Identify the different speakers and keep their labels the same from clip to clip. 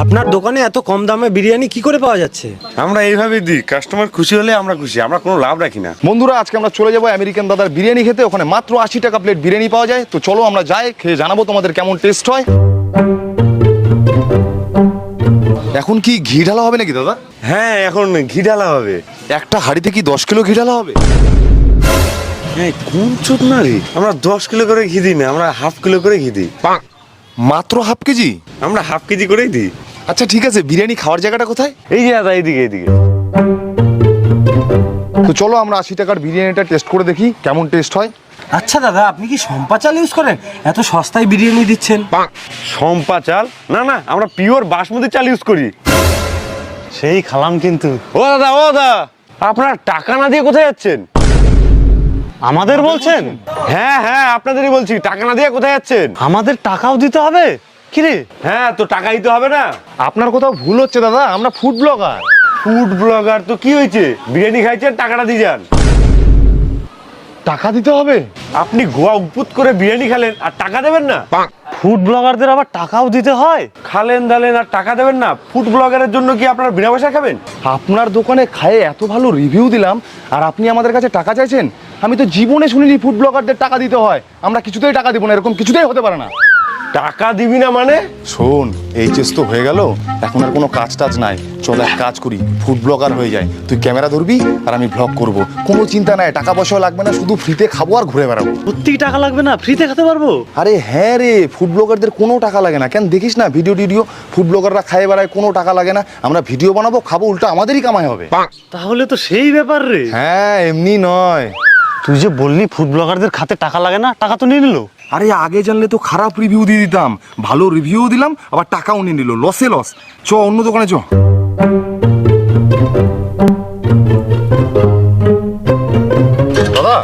Speaker 1: আপনার দোকানে এত কম দামে বিরিয়ানি কি করে পাওয়া যাচ্ছে?
Speaker 2: আমরা এইভাবেই দিই, কাস্টমার খুশি হলে আমরা খুশি, আমরা কোনো লাভ রাখি না।
Speaker 3: বন্ধুরা, আজকে আমরা চলে যাবো আমেরিকান দাদার বিরিয়ানি খেতে। ওখানে মাত্র 80 টাকা প্লেট বিরিয়ানি পাওয়া যায়। তো চলো আমরা যাই, খেয়ে জানাবো তোমাদের কেমন টেস্ট হয়। এখন কি ঘি ঢালা হবে নাকি দাদা?
Speaker 2: হ্যাঁ, এখন ঘি ঢালা হবে।
Speaker 3: একটা হাঁড়িতে কি 10 কিলো ঘি ঢালা হবে?
Speaker 2: হ্যাঁ, কোন চোদ না রে, আমরা 10 কিলো করে ঘি দিই না, আমরা হাফ কিলো করে ঘি দিই।
Speaker 3: মাত্র হাফ কেজি?
Speaker 2: আমরা হাফ কেজি করেই দিই।
Speaker 3: আচ্ছা ঠিক আছে, বিরিয়ানি খাওয়ার জায়গাটা কোথায়?
Speaker 2: এই যে দাদা, এইদিকে এইদিকে।
Speaker 3: তো চলো আমরা 80 টাকার বিরিয়ানিটা টেস্ট করে দেখি কেমন টেস্ট হয়।
Speaker 1: আচ্ছা দাদা, আপনি কি সম্পা চাল ইউজ করেন? এত সস্তায় বিরিয়ানি দিচ্ছেন।
Speaker 2: সম্পা চাল না, না, আমরা পিওর বাসমতি চাল ইউজ করি।
Speaker 1: সেই খালাম কিন্তু।
Speaker 2: ও দাদা, আপনারা টাকা না দিয়ে কোথায় যাচ্ছেন?
Speaker 1: আমাদের বলছেন?
Speaker 2: হ্যাঁ হ্যাঁ, আপনাদেরই বলছি, টাকা না দিয়ে কোথায় যাচ্ছেন?
Speaker 1: আমাদের টাকাও দিতে হবে? কিরে?
Speaker 2: হ্যাঁ, তো টাকা দিতে হবে না?
Speaker 3: আপনার কোথাও ভুল হচ্ছে দাদা, আমরা ফুড ব্লগার।
Speaker 2: ফুড ব্লগার তো কি হয়েছে, বিরিয়ানি খাইছেন, টাকাটা দিয়ে যান।
Speaker 3: টাকা দিতে হবে?
Speaker 2: আপনি গোয়া উপুত করে বিরিয়ানি খেলেন আর টাকা দেবেন না?
Speaker 1: ফুড ব্লগারদের আবার টাকাও দিতে হয়?
Speaker 2: খালেন দালেন আর টাকা দেবেন না? ফুড ব্লগারের জন্য কি আপনারা বিনা পয়সা খাবেন?
Speaker 3: আপনার দোকানে খায়ে এত ভালো রিভিউ দিলাম আর আপনি আমাদের কাছে টাকা চাইছেন? আমি তো জীবনে শুনিনি ফুড ব্লগারদের টাকা দিতে হয়। আমরা কিছুতেই টাকা দিব না, এরকম কিছুতেই হতে পারে না।
Speaker 2: টাকা দিবি না মানে?
Speaker 3: শোন, এইচএস তো হয়ে গেল, এখন আর কোনো কাজ টাজ নাই। চল এক কাজ করি, ফুড ব্লগার হয়ে যায়। তুই ক্যামেরা ধরবি আর আমি ব্লগ করব, কোনো চিন্তা নাই, টাকা পয়সাও লাগবে না, শুধু ফ্রিতে খাবো আর ঘুরে বেড়াবো।
Speaker 1: সত্যি টাকা লাগবে না? ফ্রিতে খেতে পারবো?
Speaker 3: আরে হ্যাঁ রে, ফুড ব্লগারদের কোনো টাকা লাগে না। কেন দেখিস না ভিডিও ফুড ব্লগাররা খায় বেড়ায়, কোনো টাকা লাগে না। আমরা ভিডিও বানাবো, খাবো, উল্টা আমাদেরই কামাই হবে।
Speaker 1: তাহলে তো সেই ব্যাপার রে।
Speaker 3: হ্যাঁ, এমনি নয়।
Speaker 1: তুই যে বললি ফুড ব্লগারদের খাতে টাকা লাগে না, টাকা তো নিয়ে নিলো।
Speaker 3: আরে আগে জানলে তো খারাপ রিভিউ দিয়ে দিতাম, ভালো রিভিউ দিলাম, আবার টাকাও নিয়ে নিল, লসে লস। চ অন্য দোকানে চ। দাদা,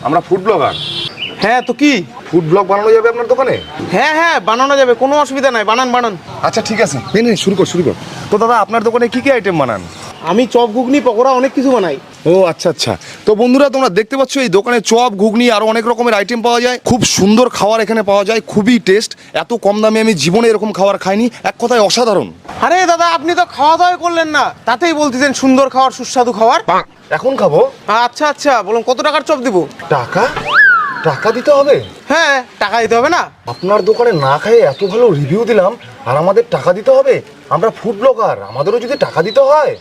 Speaker 3: আমরা ফুড ব্লগার।
Speaker 4: হ্যাঁ, তো কি?
Speaker 3: ফুড ব্লগ বানানো যাবে আপনার দোকানে?
Speaker 4: হ্যাঁ হ্যাঁ, বানানো যাবে, কোনো অসুবিধা নাই, বানান।
Speaker 3: আচ্ছা ঠিক আছে, নে শুরু কর। তো দাদা, আপনার দোকানে কি কি আইটেম বানান?
Speaker 4: আমি চপ, ঘুগনি, পকোড়া অনেক কিছু বানাই।
Speaker 3: ও আচ্ছা। তো বন্ধুরা, তোমরা দেখতে পাচ্ছ এই দোকানে চপ, ঘুগনি আরো অনেক রকমের আইটেম পাওয়া যায়। খুব সুন্দর খাবার এখানে পাওয়া যায়, খুবই টেস্ট। এত কম দামে আমি জীবনে এরকম খাবার খাইনি, এক কথায় অসাধারণ।
Speaker 4: আরে দাদা, আপনি তো খাওয়া দাওয়া করলেন না, তাতেই বলতেছেন সুন্দর খাবার, সুস্বাদু খাবার।
Speaker 3: এখন খাবো?
Speaker 4: আচ্ছা, বলুন কত টাকার চপ দিব?
Speaker 3: টাকা দিতে হবে?
Speaker 4: হ্যাঁ, টাকা দিতে হবে না?
Speaker 3: আপনার দোকানে না খেয়ে এত ভালো রিভিউ দিলাম আর আমাদের টাকা দিতে হবে? আমরা ফুড ব্লগার, আমাদেরও যদি টাকা দিতে হয়?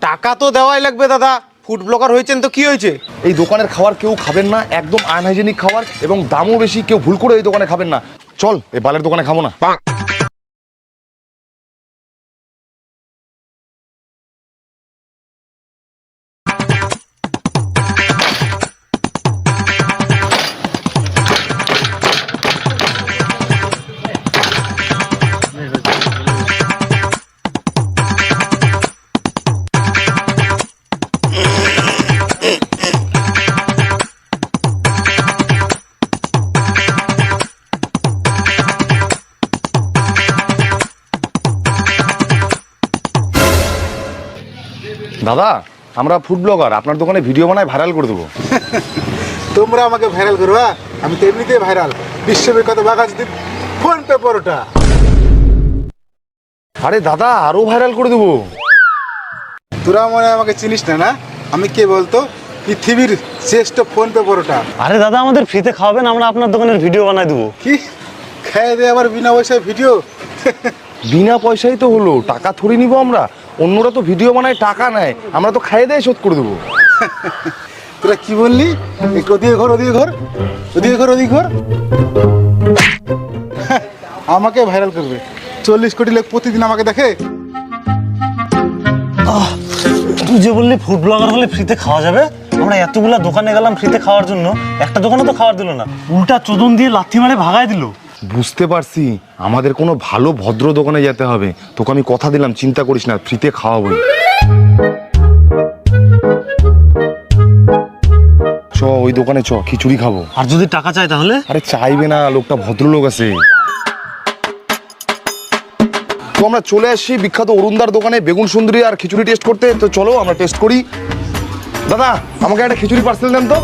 Speaker 4: টাকা তো দেওয়াই লাগবে দাদা, ফুড ব্লগার হয়েছেন তো কি হয়েছে?
Speaker 3: এই দোকানের খাবার কেউ খাবেন না, একদম আনহাইজেনিক খাবার এবং দামও বেশি। কেউ ভুল করে এই দোকানে খাবেন না। চল, এই বালের দোকানে খাবো না। দাদা, আমরা ফুড ব্লগার, আপনার দোকানে ভিডিও বানাই, ভাইরাল করে দেবো।
Speaker 5: তোমরা আমাকে ভাইরাল করবা? আমি তো এমনিতেই ভাইরাল, বিশ্ববিখ্যাত বাঘাযতীন ফোন পে পরোটা।
Speaker 3: আরে দাদা, আরো ভাইরাল করে দেবো।
Speaker 5: তোরা মনে হয় আমাকে চিনিস না? আমি কে বলতো? পৃথিবীর শ্রেষ্ঠ ফোন পে পরোটা।
Speaker 1: আরে দাদা, আমাদের ফ্রিতে খাওয়াবেন, আমরা আপনার দোকানের ভিডিও বানাই দেবো।
Speaker 5: কি খেয়ে দে আবার বিনা পয়সায় ভিডিও?
Speaker 3: বিনা পয়সাই তো হলো, টাকা থরি নিব আমরা? অন্যরা তো ভিডিও বানায়, টাকা নেয়, আমরা তো খাইয়ে দেয় শোধ করে দেবো।
Speaker 5: তোরা কি বললি? একটু ওদিকে ঘর। আমাকে ভাইরাল করবে? 40 কোটি লোক প্রতিদিন আমাকে দেখে।
Speaker 1: তুই যে বললি ফুড ব্লগার হলে ফ্রিতে খাওয়া যাবে, আমরা এতগুলা দোকানে গেলাম ফ্রিতে খাওয়ার জন্য, একটা দোকানে তো খাবার দিল না, উল্টা চোদন দিয়ে লাথি মারে ভাগায় দিল।
Speaker 3: বুঝতে পারছি, আমাদের কোনো ভালো ভদ্র দোকানে যেতে হবে। তোকে আমি কথা দিলাম, চিন্তা করিস না, ফ্রিতে খাওয়াবই। চ ওই দোকানে চ, খিচুড়ি খাবো।
Speaker 1: আর যদি টাকা চাই তাহলে?
Speaker 3: আরে চাইবে না, লোকটা ভদ্রলোক আছে। তো আমরা চলে আসছি বিখ্যাত অরুণদার দোকানে বেগুন সুন্দরী আর খিচুড়ি টেস্ট করতে। তো চলো আমরা টেস্ট করি। দাদা, আমাকে একটা খিচুড়ি পার্সেল দেন তো।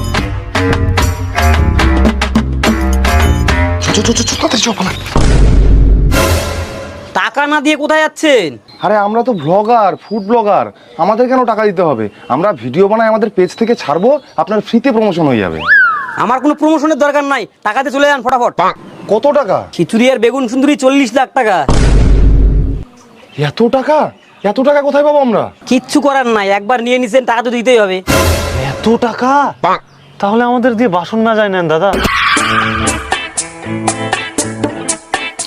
Speaker 6: টাকা না দিয়ে কোথায় যাচ্ছেন?
Speaker 3: আরে আমরা তো ব্লগার, ফুড ব্লগার, আমাদের কেন টাকা দিতে হবে? আমরা ভিডিও বানাই, আমাদের পেজ থেকে ছাড়বো, আপনার ফ্রিতে প্রমোশন হয়ে যাবে।
Speaker 6: আমার কোনো প্রমোশনের দরকার নাই, টাকাতে চলে যান ফটাফট।
Speaker 3: কত টাকা?
Speaker 6: খিচুড়ি আর বেগুন সুন্দরী 40 লাখ টাকা।
Speaker 3: এত টাকা? এত টাকা কোথায় পাবো আমরা?
Speaker 6: কিচ্ছু করার নাই, একবার নিয়ে নিছেন, টাকা তো দিতেই হবে।
Speaker 1: এত টাকা? তাহলে আমাদের দিয়ে বাসন মাজায় নেন দাদা।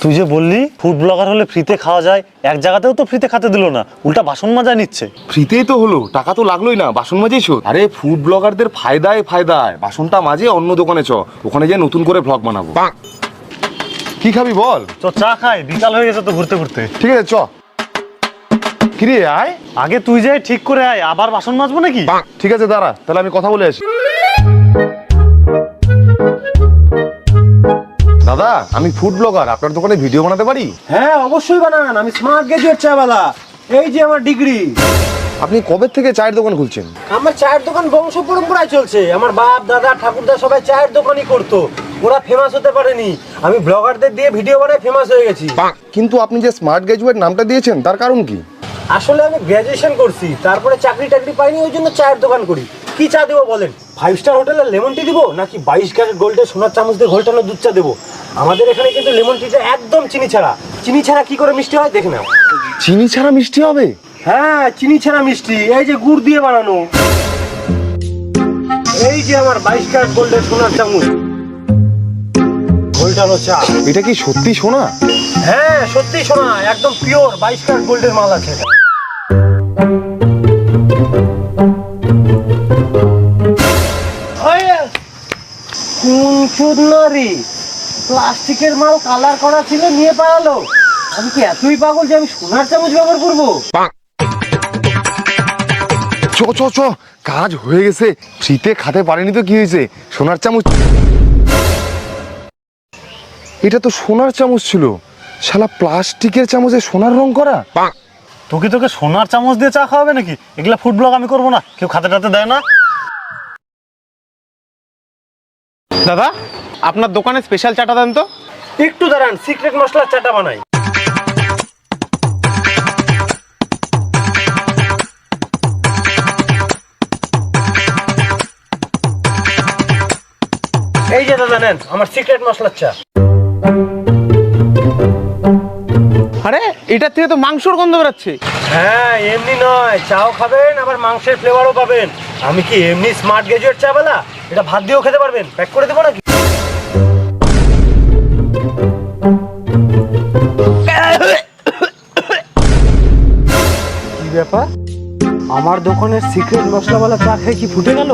Speaker 1: তুই যে বললি ফুড ব্লগার হলে ফ্রিতে খাওয়া যায়, এক জায়গাতেও তো ফ্রিতে খেতে দিল না, উল্টা বাসন মাজায় নিচ্ছে।
Speaker 3: ফ্রিতেই তো হলো, টাকা তো লাগলোই না, বাসন মাজেই শোধ। আরে ফুড ব্লগারদের ফায়দায় ফায়দায়, বাসনটা মাজে অন্য দোকানে চ, ওখানে যে নতুন করে ব্লগ বানাবো। কি খাবি বল?
Speaker 1: তো চা খাই, বিকাল হয়ে গেছে তো ঘুরতে ঘুরতে।
Speaker 3: ঠিক আছে চ। কিরে আয়।
Speaker 1: আগে তুই যাই ঠিক করে আয়, আবার বাসন মাজবো নাকি?
Speaker 3: ঠিক আছে দাঁড়া, তাহলে আমি কথা বলে আসি। দাদা, আমি ফুড ব্লগার, আপনার দোকানে ভিডিও বানাতে পারি?
Speaker 4: হ্যাঁ অবশ্যই বানান, আমি স্মার্ট গ্রাজুয়েট চাওয়ালা। এই যে আমার ডিগ্রি।
Speaker 3: আপনি কবে থেকে চায়ের দোকান খুলছেন?
Speaker 4: আমার চায়ের দোকান বংশ পরম্পরায় চলছে। আমার বাপ দাদা ঠাকুরদা সবাই চায়ের দোকানই করতো, ওরা ফেমাস হতে পারেনি, আমি ব্লগারদের দিয়ে ভিডিও বানায় ফেমাস হয়ে গেছি।
Speaker 3: কিন্তু আপনি যে স্মার্ট গ্রাজুয়েট নামটা দিয়েছেন তার কারণ কি?
Speaker 4: আসলে আমি গ্র্যাজুয়েশন করছি, তারপরে চাকরি টাকরি পাইনি, ওই জন্য চায়ের দোকান করি। কি চা দেবো বলেন? 5 স্টার হোটেলের লেমন টি দিব, নাকি 22 ক্যারেট গোল্ডের সোনার চামচ দিয়ে ঘোলটানো দুধ চা দেবো? আমাদের এখানে কিন্তু লেমন টিটা একদম চিনি ছাড়া। চিনি ছাড়া কি করে মিষ্টি হয় দেখে নাও।
Speaker 3: চিনি ছাড়া মিষ্টি হবে?
Speaker 4: হ্যাঁ চিনি ছাড়া মিষ্টি, এই যে গুড় দিয়ে বানানো। এই যে আমার 22 ক্যারেট গোল্ডের সোনার চামচ, ঘোলটানো চা।
Speaker 3: এটা কি সত্যি সোনা?
Speaker 4: হ্যাঁ সত্যি সোনা, একদম পিওর 22 ক্যারেট গোল্ডের মাল আছে। কোন চোদনারি, প্লাস্টিকের মাল কালার করা ছিল নিয়ে পালালো। আমি কি এতই পাগল যে আমি সোনার চামচ ব্যবহার করবো?
Speaker 3: চ চ চ, কাজ হয়ে গেছে। ফ্রিতে খেতে পারেনি তো কি হয়েছে, সোনার চামচ। এটা তো সোনার চামচ ছিল, শালা প্লাস্টিকের চামচে সোনার রং করা।
Speaker 1: তোকে সোনার চামচ দিয়ে চা খাওয়াবে নাকি? এগুলা ফুড ব্লগ আমি করবো না, কেউ খাতে টাতে দেয় না।
Speaker 4: দাদা আপনার দোকানে স্পেশাল চাটা দেন তো। একটু দাঁড়ান, সিক্রেট মশলার চাটা বানাই। এই যে দাদা নেন আমার সিক্রেট মশলার চা। আরে এটার থেকে তো মাংসর গন্ধ বেরোচ্ছে। হ্যাঁ এমনি নয়, চাও খাবেন আবার মাংসের ফ্লেভারও পাবেন। আমি কি এমনি স্মার্ট গ্রাজুয়েট চা বেলা, এটা ভাত দিয়েও খেতে পারবেন। প্যাক করে দেবো নাকি? কি ব্যাপার, আমার দোকানের সিক্রেট মশলাওয়ালা চা খেয়ে কি ফুটে গেল?